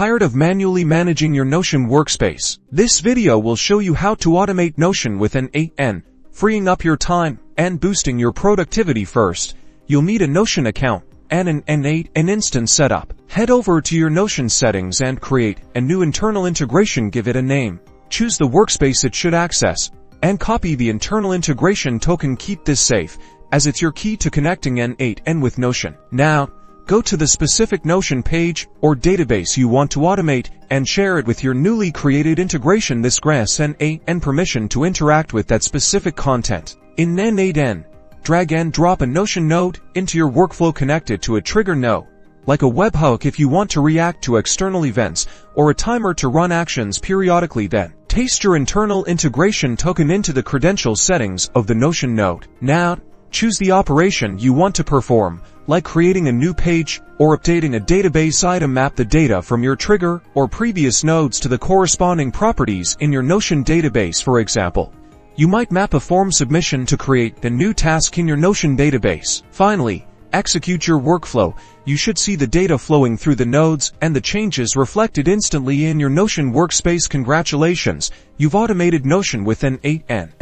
Tired of manually managing your Notion workspace? This video will show you how to automate Notion with N8n, freeing up your time and boosting your productivity. First, you'll need a Notion account and an N8n instance setup. Head over to your Notion settings and create a new internal integration. Give it a name. Choose the workspace it should access, and copy the internal integration token. Keep this safe, as it's your key to connecting N8n with Notion. Now, go to the specific Notion page or database you want to automate and share it with your newly created integration. This grants N8n permission to interact with that specific content. In N8n, drag and drop a Notion node into your workflow. Connect it to a trigger node, like a webhook if you want to react to external events, or a timer to run actions periodically. Then, paste your internal integration token into the credentials settings of the Notion node. Now, choose the operation you want to perform, like creating a new page or updating a database item. Map the data from your trigger or previous nodes to the corresponding properties in your Notion database. For example, you might map a form submission to create a new task in your Notion database. Finally, execute your workflow. You should see the data flowing through the nodes and the changes reflected instantly in your Notion workspace. Congratulations, you've automated Notion with N8n.